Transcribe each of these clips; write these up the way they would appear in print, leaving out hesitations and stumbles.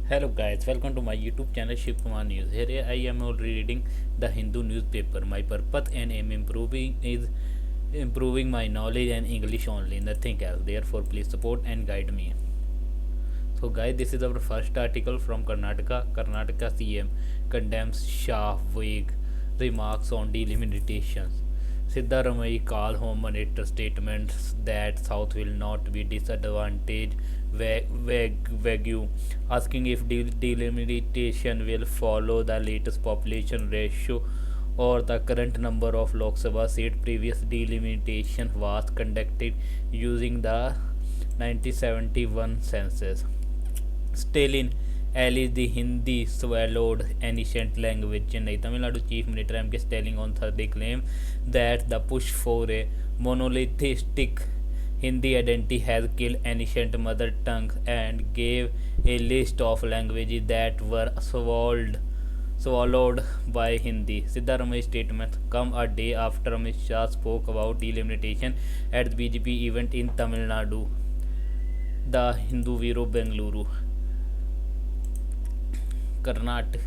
Hello guys, welcome to my YouTube channel Shiv Kumar News. Here I am already reading the Hindu newspaper. My purpose and aim improving is improving my knowledge and English only, nothing else. Therefore, please support and guide me. So guys, this is our first article from Karnataka. Karnataka CM condemns Shah vague remarks on delimitations. Siddaramaiah call home minister statements that South will not be disadvantaged vague, asking if delimitation will follow the latest population ratio or the current number of Lok Sabha seats. Previous delimitation was conducted using the 1971 census. Still in ally, the Hindi swallowed ancient language. Chennai, Tamil Nadu Chief Minister M. K. Stalin on Thursday claimed that the push for a monolithic Hindi identity has killed ancient mother tongue and gave a list of languages that were swallowed by Hindi. Siddharamaia's statements come a day after Amit Shah spoke about delimitation at the BJP event in Tamil Nadu, the Hindu Viro Bengaluru. Karnataka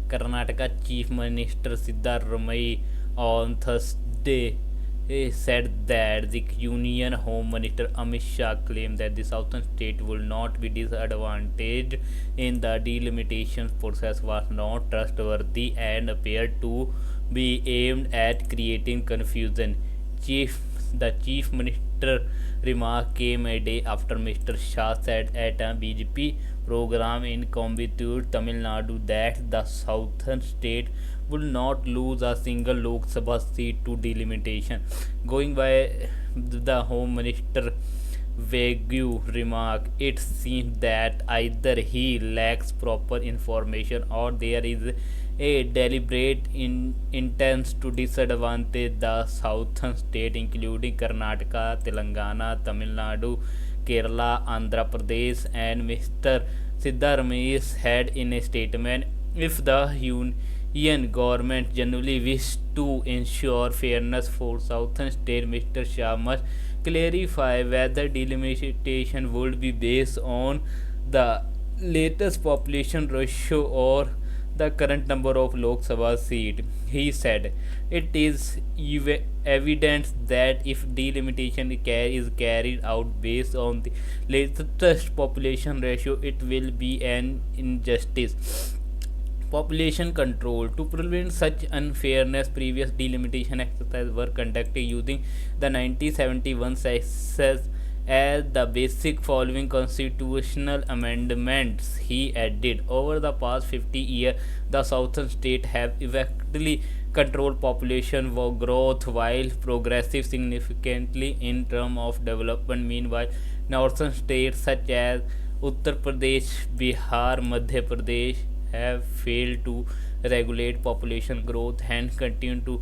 Karnataka Chief Minister Siddharamaiah on Thursday said that the Union Home Minister Amit Shah claimed that the southern state will not be disadvantaged in the delimitation process was not trustworthy and appeared to be aimed at creating confusion. The Chief Minister remark came a day after Mr. Shah said at a BJP program in Coimbatore, Tamil Nadu, that the southern state will not lose a single Lok Sabha seat to delimitation. Going by the Home Minister vague remark, it seems that either he lacks proper information or there is a deliberate intent to disadvantage the southern state, including Karnataka, Telangana, Tamil Nadu, Kerala, Andhra Pradesh, and Mr. Siddharamaiah said in a statement, if the Union government genuinely wishes to ensure fairness for southern state, Mr. Shah must clarify whether delimitation would be based on the latest population ratio or the current number of Lok Sabha seats. He said, it is evident that if delimitation is carried out based on the latest population ratio, it will be an injustice. Population control. To prevent such unfairness, previous delimitation exercises were conducted using the 1971 census as the basic following constitutional amendments. He added, over the past 50 years, the southern states have effectively controlled population growth while progressive significantly in terms of development. Meanwhile, northern states such as Uttar Pradesh, Bihar, Madhya Pradesh have failed to regulate population growth and continue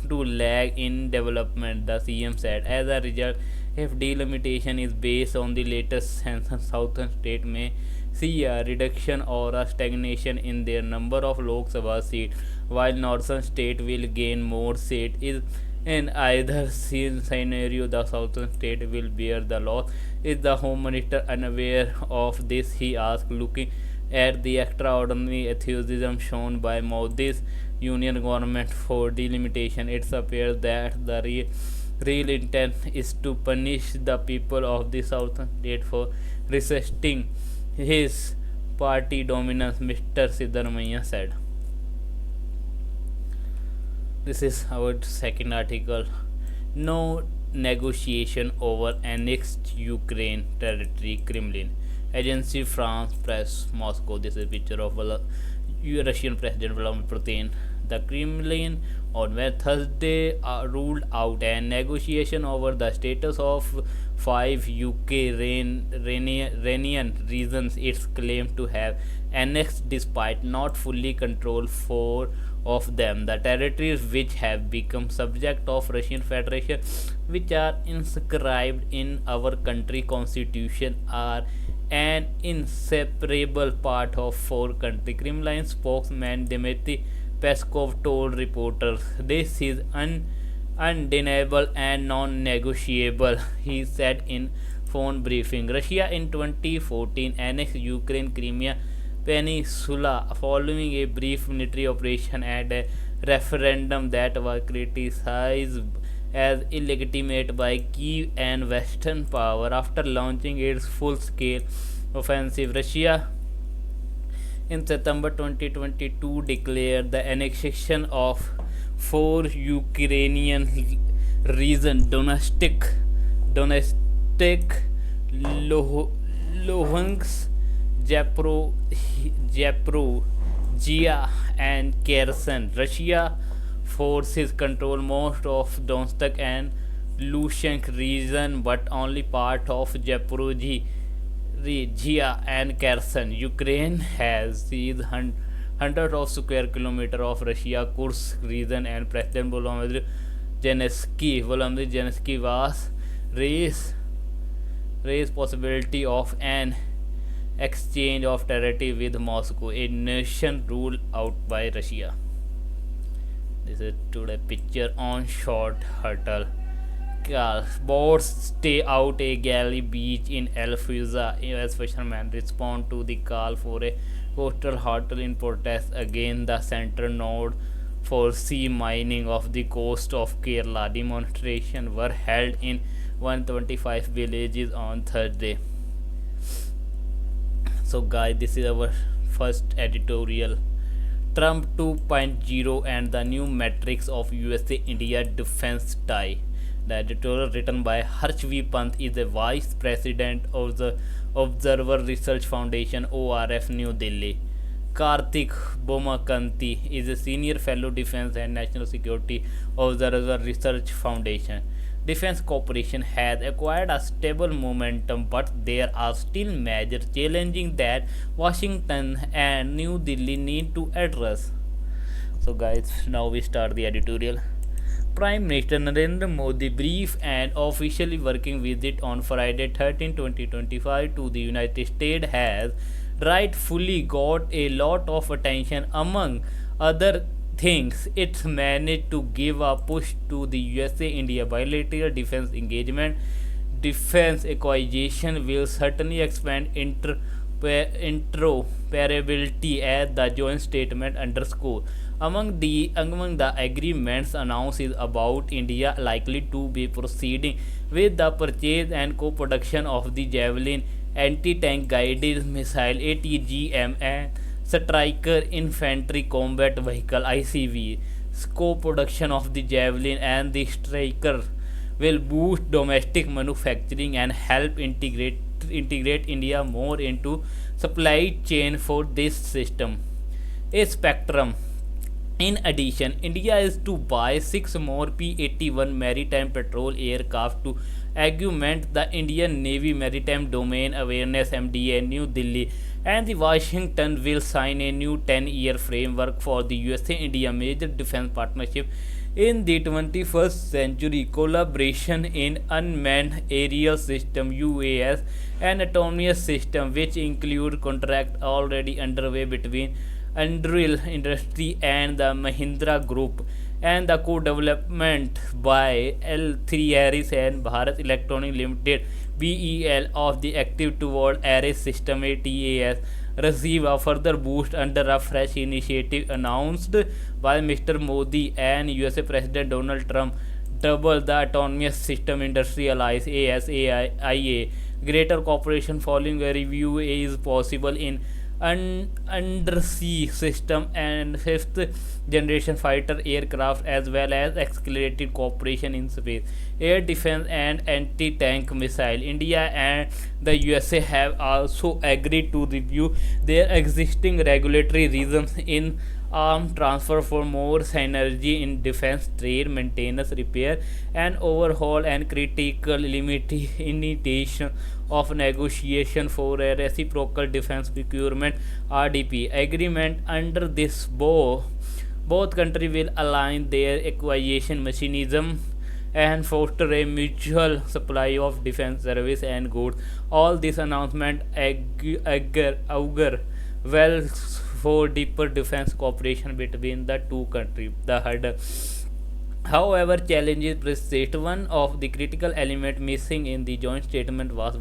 to lag in development, the CM said. As a result, if delimitation is based on the latest census, southern state may see a reduction or a stagnation in their number of Lok Sabha seats, while northern state will gain more seats. In either scenario, the southern state will bear the loss. Is the Home Minister unaware of this? He asked, looking at the extraordinary enthusiasm shown by Modi's union government for delimitation. It appears that the real intent is to punish the people of the southern state for resisting his party dominance, Mr. Siddharamaiah said. This is our second article. No negotiation over annexed Ukraine territory, Kremlin. Agency France Press, Moscow. This is a picture of Russian President Vladimir Putin. The Kremlin on Thursday ruled out a negotiation over the status of five Ukrainian regions it's claimed to have annexed despite not fully control four of them. The territories which have become subject of Russian Federation, which are inscribed in our country constitution, are an inseparable part of four country. Kremlin spokesman Dmitry Peskov told reporters, this is undeniable and non-negotiable, he said in phone briefing. Russia in 2014 annexed Ukraine Crimea Peninsula following a brief military operation and a referendum that was criticized as illegitimate by Kiev and Western power. After launching its full-scale offensive, Russia in September 2022 declared the annexation of four Ukrainian regions: Donetsk, Luhansk, Zaporozhia, and Kherson. Russia forces control most of Donetsk and Luhansk region, but only part of Zaporozhia and Kherson. Ukraine has seized hundreds of square kilometers of Russia Kursk region, and President Zelensky was raised possibility of an exchange of territory with Moscow, a nation ruled out by Russia. This is today picture on short hurdle. Boats stay out a Galley beach in Alfuza as fishermen respond to the call for a coastal hurdle in protest against the central node for sea mining of the coast of Kerala. Demonstrations were held in 125 villages on Thursday. So guys, this is our first editorial. Trump 2.0 and the new metrics of USA India defense tie. The editorial, written by Harsh V. Pant, is the Vice President of the Observer Research Foundation ORF, New Delhi. Karthik Bomakanti is a Senior Fellow Defense and National Security Observer Research Foundation. Defense cooperation has acquired a stable momentum, but there are still major challenges that Washington and New Delhi need to address. So guys, now we start the editorial. Prime Minister Narendra Modi brief and officially working visit on Friday 13, 2025 to the United States has rightfully got a lot of attention. Among other things, it's managed to give a push to the USA-India bilateral defense engagement. Defense acquisition will certainly expand interoperability, as the joint statement underscore. Among the agreements announced is about India likely to be proceeding with the purchase and co-production of the Javelin anti-tank guided missile ATGM and Striker infantry combat vehicle ICV. Co-production of the Javelin and the Striker will boost domestic manufacturing and help integrate India more into supply chain for this system. A spectrum. In addition, India is to buy 6 more P-81 maritime patrol aircraft to augment the Indian Navy Maritime Domain Awareness (MDA). New Delhi and the Washington will sign a new 10-year framework for the USA-India major defense partnership in the 21st century. Collaboration in unmanned aerial system (UAS) and autonomous system, which include contract already underway between Anduril Industry and the Mahindra Group, and the co-development by L3 Harris and Bharat Electronic Limited (BEL) of the Active Toward Array System (ATAS) receive a further boost under a fresh initiative announced by Mr. Modi and USA President Donald Trump. Double the Autonomous System Industry Alliance (ASAIA). Greater cooperation following a review is possible in undersea system and fifth generation fighter aircraft, as well as accelerated cooperation in space, air defense and anti-tank missile. India and the USA have also agreed to review their existing regulatory regimes in arm transfer for more synergy in defense trade, maintenance, repair and overhaul, and critical limitation of negotiation for a reciprocal defense procurement (RDP) agreement. Under this, both countries will align their acquisition mechanism and foster a mutual supply of defense service and goods. All this announcement augur well for deeper defense cooperation between the two countries. The hurdle. However, challenges persist. One of the critical elements missing in the joint statement was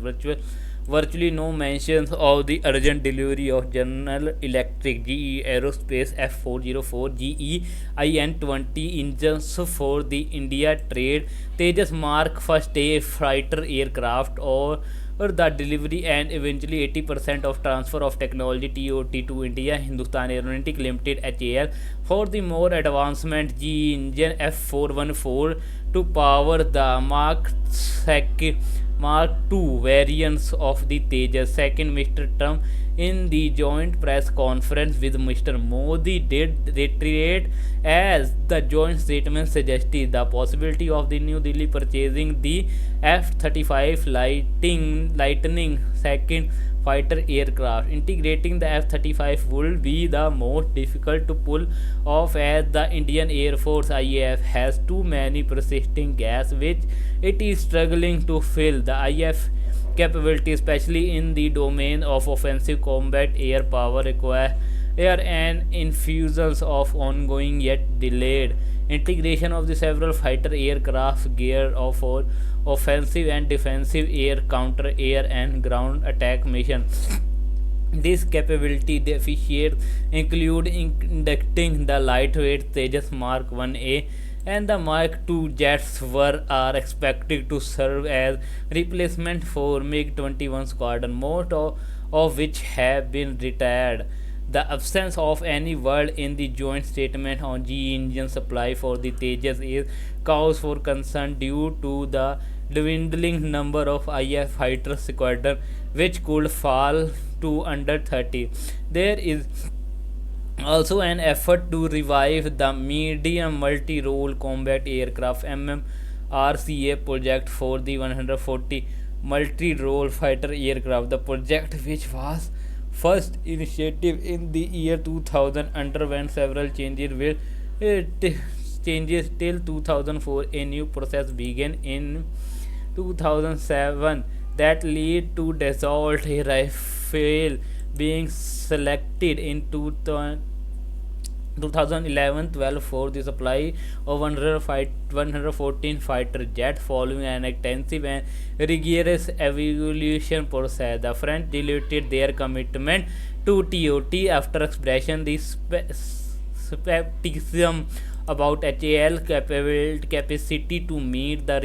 virtually no mentions of the urgent delivery of General Electric GE Aerospace F404 GE IN-20 engines for the India trade Tejas Mark First A fighter aircraft, or the delivery and eventually 80% of transfer of technology TOT to India. Hindustan Aeronautic Limited HAL for the more advancement GE engine F414 to power the Mark II variants of the Tejas. Second, Mr. Trump in the joint press conference with Mr. Modi did reiterate, as the joint statement suggested, the possibility of the New Delhi purchasing the F-35 Lightning second fighter aircraft. Integrating the F-35 will be the most difficult to pull off, as the Indian Air Force IAF has too many persisting gaps which it is struggling to fill. The IAF capability, especially in the domain of offensive combat air power, require an infusion of ongoing yet delayed integration of the several fighter aircraft gear for offensive and defensive air, counter air, and ground attack missions. This capability deficits include inducting the lightweight Tejas Mark 1A and the Mark II jets are expected to serve as replacement for MiG-21 squadron, most of which have been retired. The absence of any word in the joint statement on GE engine supply for the Tejas is cause for concern due to the dwindling number of IF fighter squadron, which could fall to under 30. There is also an effort to revive the medium multi-role combat aircraft MMRCA project for the 140 multi-role fighter aircraft. The project, which was first initiative in the year 2000, underwent several changes changes till 2004. A new process began in 2007 that lead to Dassault Rafale being selected in 2011-12 for the supply of 114 fighter jets. Following an extensive and rigorous evaluation process, the French diluted their commitment to TOT after expressing the skepticism about HAL capacity to meet the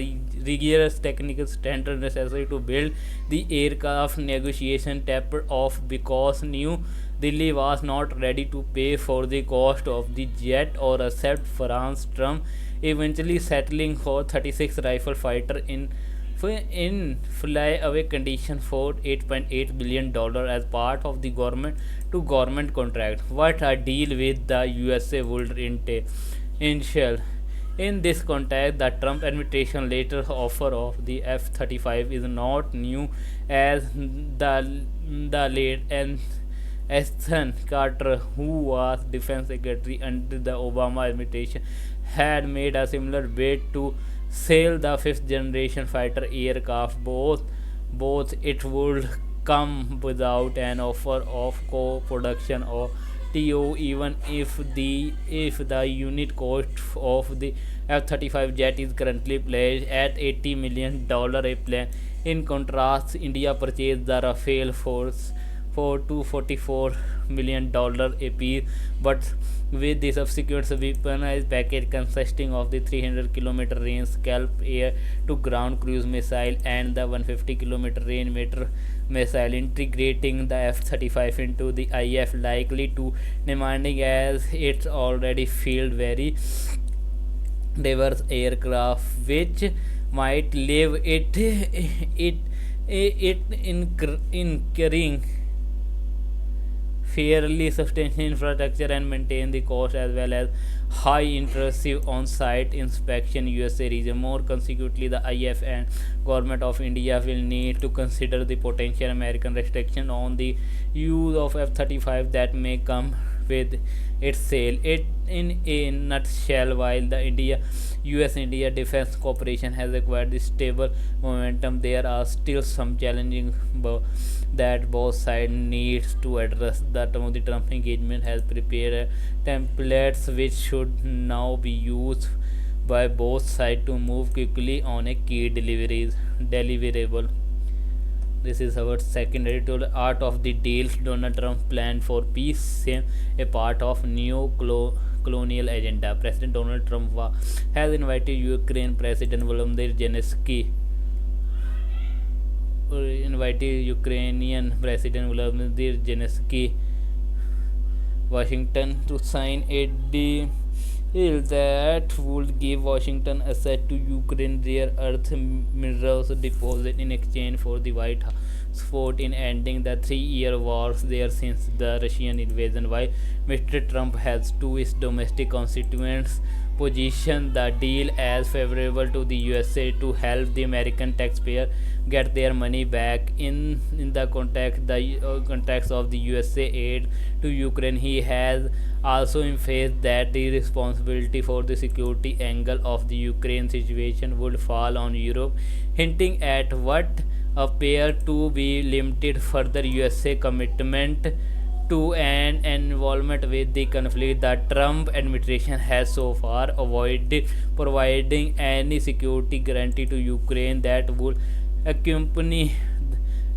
rigorous technical standards necessary to build the aircraft. Negotiation tapered off because New Delhi was not ready to pay for the cost of the jet or accept France Trump eventually settling for 36 rifle fighter in flyaway condition for $8.8 billion as part of the government to government contract. What a deal with the USA would entail. In this context, the Trump administration later offer of the F-35 is not new, as the late and Ashton Carter, who was defense secretary under the Obama administration, had made a similar bid to sell the fifth generation fighter aircraft. Both it would come without an offer of co-production or TO, even if the unit cost of the F-35 jet is currently pledged at $80 million a plane. In contrast, India purchased the Rafale for $244 million a piece, but with the subsequent weaponized package consisting of the 300 km range Scalp air to ground cruise missile and the 150 km range Meter missile. Integrating the F-35 into the IF likely too demanding, as it's already field very diverse aircraft, which might leave it incurring fairly substantial infrastructure and maintain the cost, as well as high intrusive on-site inspection USA region. More consequently, the IF and government of India will need to consider the potential American restriction on the use of F-35 that may come with its sale. It in a nutshell, while the US India Defense Cooperation has acquired this stable momentum, there are still some challenges that both sides needs to address. The Trump engagement has prepared templates which should now be used by both sides to move quickly on a key deliverable. This is our second editorial. Art of the Deal. Donald Trump plan for peace seems a part of neo-colonial agenda. President Donald Trump has invited Ukraine President Volodymyr Zelensky Ukrainian President Volodymyr Zelensky Washington to sign a deal that would give Washington access to Ukraine rare earth minerals deposit in exchange for the White House support in ending the 3-year wars there since the Russian invasion. While Mr. Trump has to his domestic constituents position the deal as favorable to the USA to help the American taxpayer get their money back in the context of the USA aid to Ukraine. He has also emphasized that the responsibility for the security angle of the Ukraine situation would fall on Europe, hinting at what appear to be limited further USA commitment to an involvement with the conflict. The Trump administration has so far avoided providing any security guarantee to Ukraine that would accompany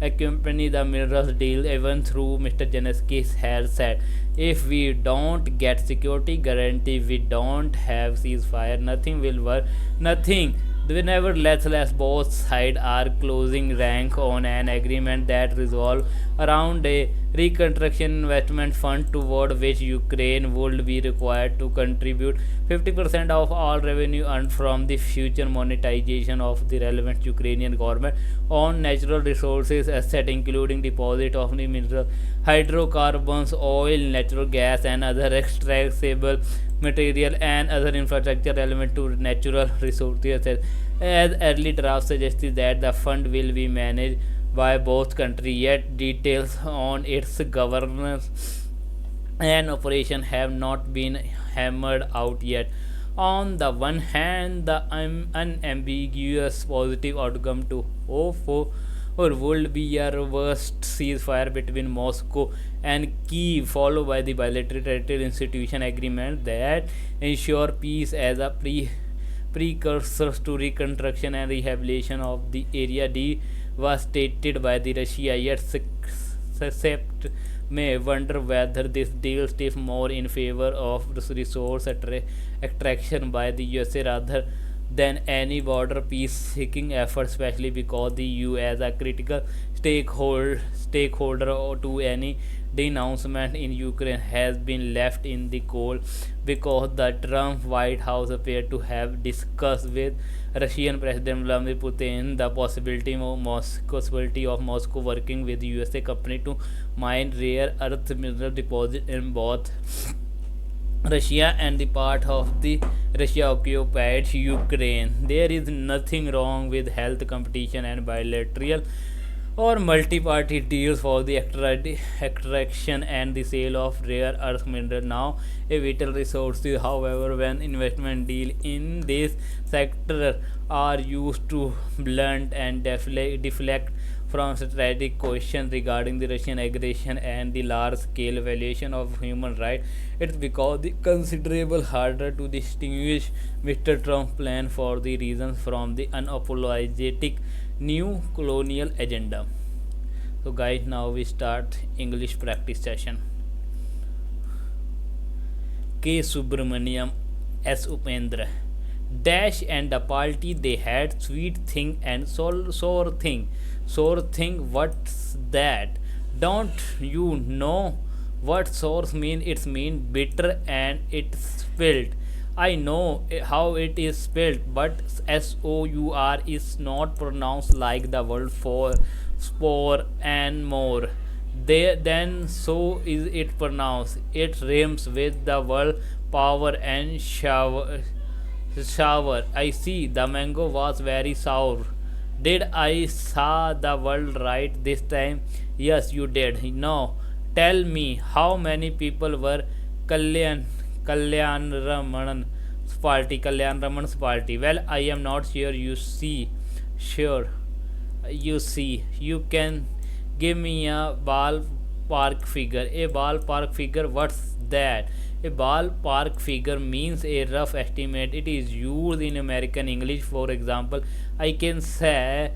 the minerals deal, even through Mr. Zelensky has said, if we don't get security guarantee, we don't have ceasefire, nothing will work, nothing. Nevertheless, both sides are closing rank on an agreement that resolves around a reconstruction investment fund toward which Ukraine would be required to contribute 50% of all revenue earned from the future monetization of the relevant Ukrainian government on natural resources asset, including deposit of the mineral, hydrocarbons, oil, natural gas, and other extractable material and other infrastructure relevant to natural resources. As early drafts suggested that the fund will be managed by both countries, yet details on its governance and operation have not been hammered out yet. On the one hand, the unambiguous positive outcome to hope for or would be a reversed ceasefire between Moscow and Kiev, followed by the bilateral territorial institution agreement that ensure peace as a precursor to reconstruction and rehabilitation of the area devastated by the Russia. Yet Sept may wonder whether this deal is more in favor of resource extraction by the USA rather than any border peace seeking effort, especially because the EU as a critical stakeholder to any denouncement in Ukraine has been left in the cold, because the Trump White House appeared to have discussed with Russian President Vladimir Putin the possibility of Moscow working with USA company to mine rare earth mineral deposit in both Russia and the part of the Russia occupied Ukraine. There is nothing wrong with health competition and bilateral or multi-party deals for the extraction and the sale of rare earth mineral, now a vital resource. However, when investment deals in this sector are used to blunt and deflect from strategic questions regarding the Russian aggression and the large-scale violation of human rights, it's because the considerable harder to distinguish Mr. Trump's plan for the reasons from the unapologetic new colonial agenda. So guys, now we start English practice session. K. Subramaniam, S. Upendra, Dash and the party they had sweet thing and sour thing. Sour thing, what's that? Don't you know what sour mean? It's mean bitter and it's spelled. I know how it is spelled, but SOUR is not pronounced like the word for spore and more. Then so is it pronounced. It rhymes with the word power and shower. I see the mango was very sour. Did I saw the word right this time? Yes, you did. Now tell me, how many people were Kalyan Raman's party? Well, I am not sure. You see, you can give me a ballpark figure. A ballpark figure, what's that? A ballpark figure means a rough estimate. It is used in American English. For example, I can say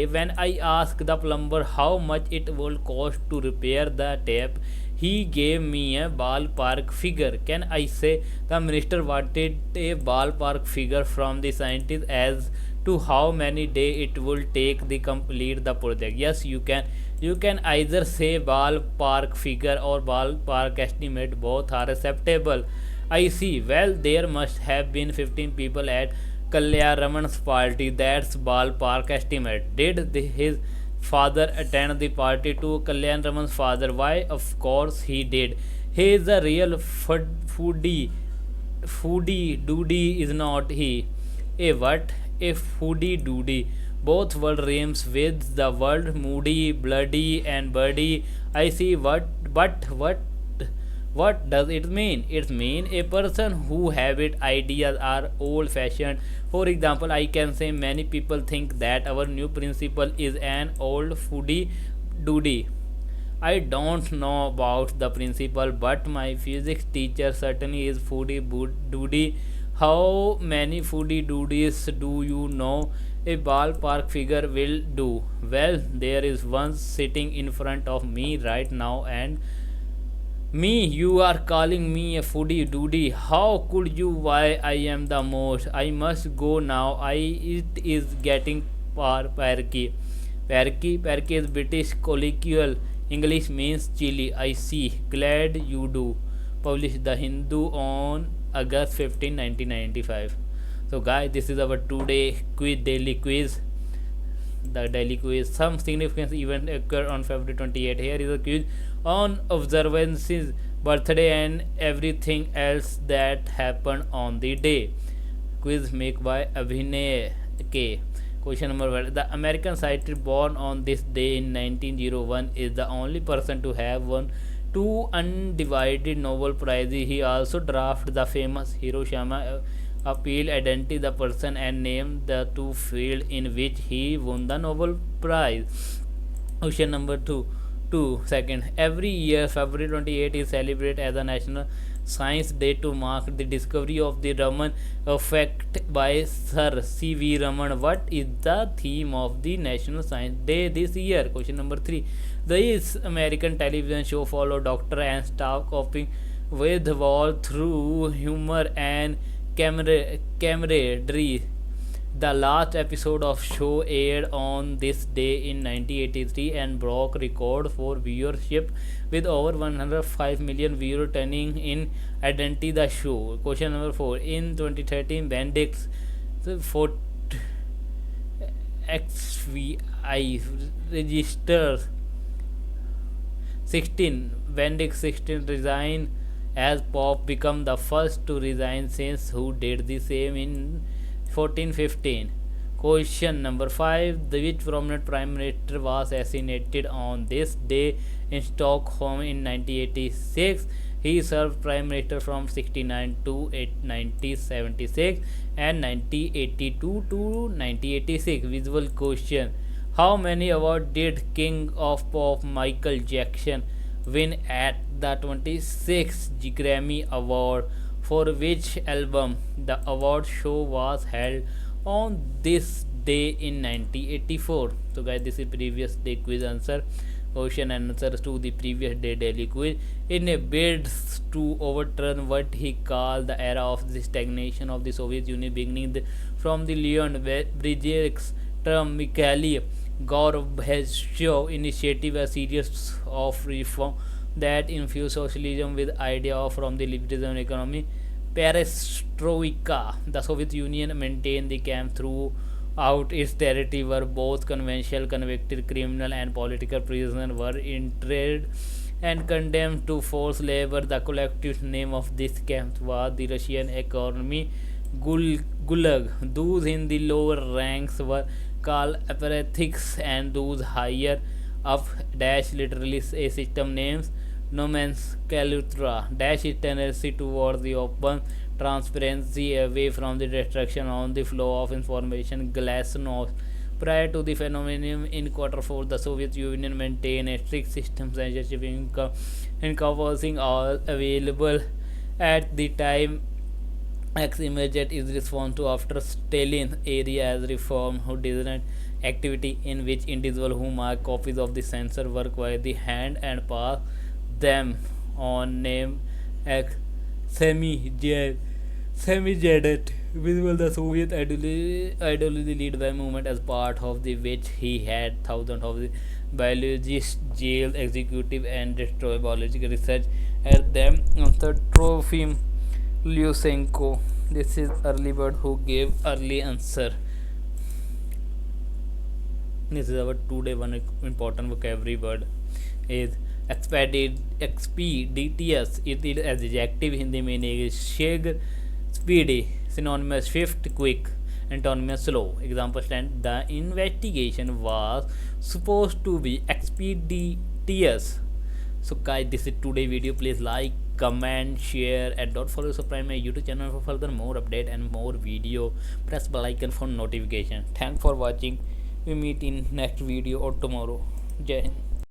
when I ask the plumber how much it will cost to repair the tap, he gave me a ballpark figure. Can I say the minister wanted a ballpark figure from the scientist as to how many days it will take to complete the project? Yes, you can. You can either say ballpark figure or ballpark estimate. Both are acceptable. I see. Well, there must have been 15 people at Kalyaraman's party. That's ballpark estimate. Did his father attend the party to Kalyan Raman's father? Why, of course he did. He is a real foodie. Foodie doody is not he. A what? A foodie doody. Both word rhymes with the word moody, bloody, and birdy. I see what does it mean? It means a person who habit ideas are old fashioned. For example, I can say many people think that our new principal is an old foodie doody. I don't know about the principal, but my physics teacher certainly is foodie doody. How many foodie doodies do you know? A ballpark figure will do. Well, there is one sitting in front of me right now, and me, you are calling me a foodie doody. How could you? Why I am the most. I must go now. It is getting perky. Perky is British colloquial. English means chilly. I see. Glad you do. Published the Hindu on August 15, 1995. So guys, this is our today daily quiz. The daily quiz. Some significant event occur on February 28. Here is a quiz on observances, birthday, and everything else that happened on the day. Quiz made by Abhinay K. Question number 1. The American scientist born on this day in 1901 is the only person to have won two undivided Nobel Prizes. He also drafted the famous Hiroshima appeal, identified the person, and named the two fields in which he won the Nobel Prize. Question number 2. Second, every year February 28 is celebrated as a National Science Day to mark the discovery of the Raman effect by Sir C.V. Raman. What is the theme of the National Science Day this year? Question number 3. This American television show followed doctor and staff coping with war through humor and camaraderie. The last episode of show aired on this day in 1983 and broke record for viewership with over 105 million viewers tuning in. Identity the show. Question number 4. In 2013, Bendix XVI registers 16. Bendix 16 resigned as Pope become the first to resign since who did the same in 1415. Question number 5. Which prominent prime minister was assassinated on this day in Stockholm in 1986? He served prime minister from 69 to 1976 and 1982 to 1986. Visual question. How many awards did King of Pop Michael Jackson win at the 26th Grammy Award? For which album? The award show was held on this day in 1984. So guys, this is previous day quiz answer. Question and answers to the previous day daily quiz. In a bid to overturn what he called the era of the stagnation of the Soviet Union beginning from the Leon Brzeziny's term, Mikhail Gorbachev's initiative, a series of reform that infused socialism with idea of from the liberalism economy. Perestroika. The Soviet Union maintained the camp throughout its territory where both conventional convicted criminal and political prisoners were interned and condemned to forced labor. The collective name of this camp was the Russian economy Gulag. Those in the lower ranks were called apparatchiks and those higher up dash literally a system names nomenclature dash is tendency towards the open transparency away from the destruction on the flow of information glasnost. Prior to the phenomenon in Q4, the Soviet Union maintained a strict system censorship encompassing all available At the time, X immediate is response to after Stalin area as reform who designed activity in which individual who mark copies of the censor work by the hand and pass them on name X semi Semi-Jadet visible the Soviet ideology led by movement as part of the which he had thousands of the biologists jailed, executive and destroy biological research at them. Author Trofim Lyusenko. This is early bird who gave early answer. This is our today one important vocabulary word is expeditious. It is adjective Hindi meaning is शीघ्र speedy synonymous swift quick antonymous slow. Example stand the investigation was supposed to be expeditious. So guys, this is today video. Please like, comment, share and don't forget to subscribe my YouTube channel for further more update and more video. Press bell icon for notification. Thanks for watching. We meet in next video or tomorrow. Jai Hind.